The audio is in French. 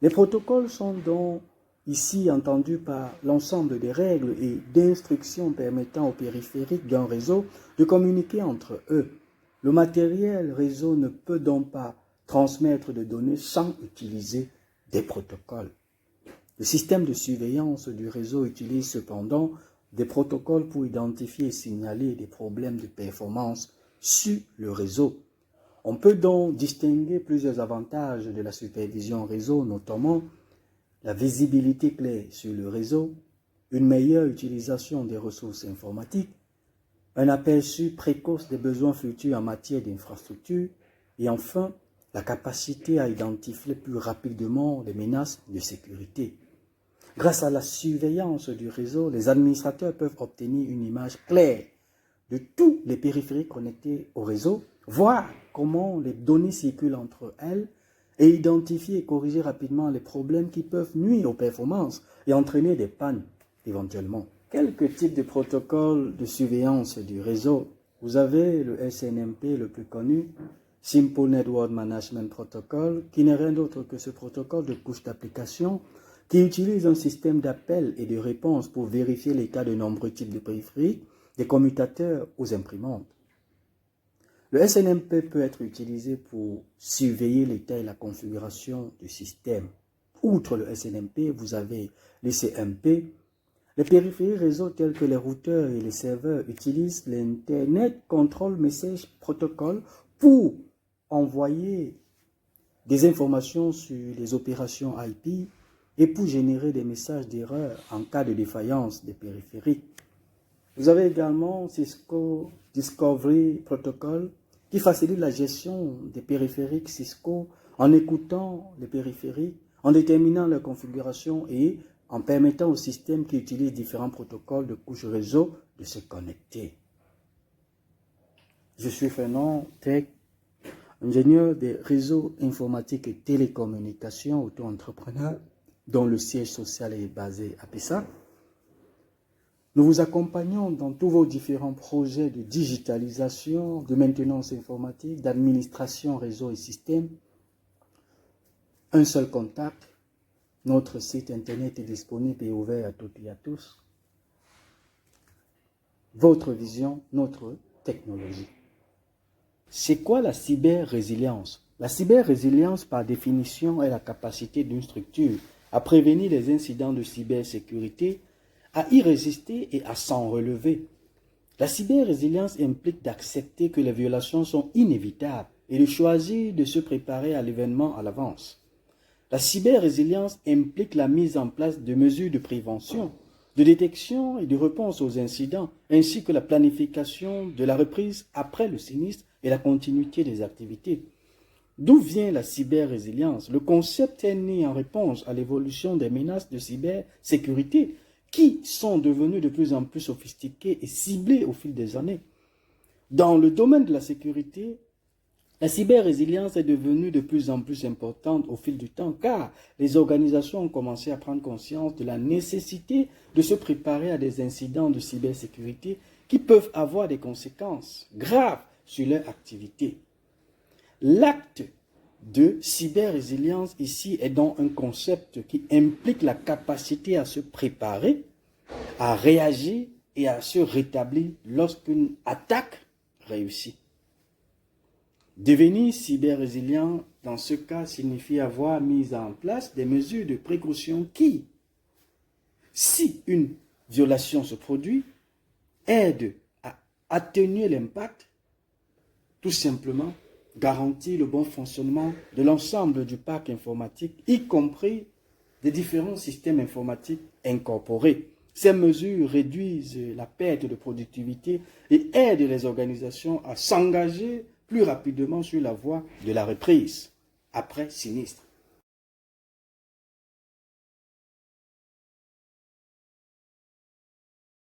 Les protocoles sont donc ici entendus par l'ensemble des règles et d'instructions permettant aux périphériques d'un réseau de communiquer entre eux. Le matériel réseau ne peut donc pas transmettre de données sans utiliser des protocoles. Le système de surveillance du réseau utilise cependant des protocoles pour identifier et signaler des problèmes de performance sur le réseau. On peut donc distinguer plusieurs avantages de la supervision réseau, notamment la visibilité claire sur le réseau, une meilleure utilisation des ressources informatiques, un aperçu précoce des besoins futurs en matière d'infrastructure et enfin la capacité à identifier plus rapidement les menaces de sécurité. Grâce à la surveillance du réseau, les administrateurs peuvent obtenir une image claire de tous les périphériques connectés au réseau, voir comment les données circulent entre elles et identifier et corriger rapidement les problèmes qui peuvent nuire aux performances et entraîner des pannes éventuellement. Quelques types de protocoles de surveillance du réseau. Vous avez le SNMP le plus connu, Simple Network Management Protocol, qui n'est rien d'autre que ce protocole de couche d'application qui utilise un système d'appel et de réponse pour vérifier l'état de nombreux types de périphériques, des commutateurs aux imprimantes. Le SNMP peut être utilisé pour surveiller l'état et la configuration du système. Outre le SNMP, vous avez les CMP. Les périphériques réseau tels que les routeurs et les serveurs utilisent l'Internet Control Message Protocol pour envoyer des informations sur les opérations IP et pour générer des messages d'erreur en cas de défaillance des périphériques. Vous avez également Cisco Discovery Protocol qui facilite la gestion des périphériques Cisco en écoutant les périphériques, en déterminant leur configuration et en permettant au système qui utilise différents protocoles de couche réseau de se connecter. Je suis Fernand Tech, ingénieur des réseaux informatiques et télécommunications, auto-entrepreneur, dont le siège social est basé à Pessac. Nous vous accompagnons dans tous vos différents projets de digitalisation, de maintenance informatique, d'administration réseau et système. Un seul contact, notre site internet est disponible et ouvert à toutes et à tous. Votre vision, notre technologie. C'est quoi la cyber-résilience? La cyber-résilience, par définition, est la capacité d'une structure à prévenir les incidents de cybersécurité, à y résister et à s'en relever. La cyber-résilience implique d'accepter que les violations sont inévitables et de choisir de se préparer à l'événement à l'avance. La cyber-résilience implique la mise en place de mesures de prévention, de détection et de réponse aux incidents, ainsi que la planification de la reprise après le sinistre et la continuité des activités. D'où vient la cyber-résilience? Le concept est né en réponse à l'évolution des menaces de cybersécurité qui sont devenues de plus en plus sophistiquées et ciblées au fil des années. Dans le domaine de la sécurité, la cyber-résilience est devenue de plus en plus importante au fil du temps car les organisations ont commencé à prendre conscience de la nécessité de se préparer à des incidents de cybersécurité qui peuvent avoir des conséquences graves sur leur activité. L'acte de cyber-résilience ici est donc un concept qui implique la capacité à se préparer, à réagir et à se rétablir lorsqu'une attaque réussit. Devenir cyber-résilient dans ce cas signifie avoir mis en place des mesures de précaution qui, si une violation se produit, aident à atténuer l'impact, tout simplement garantir le bon fonctionnement de l'ensemble du parc informatique, y compris des différents systèmes informatiques incorporés. Ces mesures réduisent la perte de productivité et aident les organisations à s'engager plus rapidement sur la voie de la reprise après sinistre.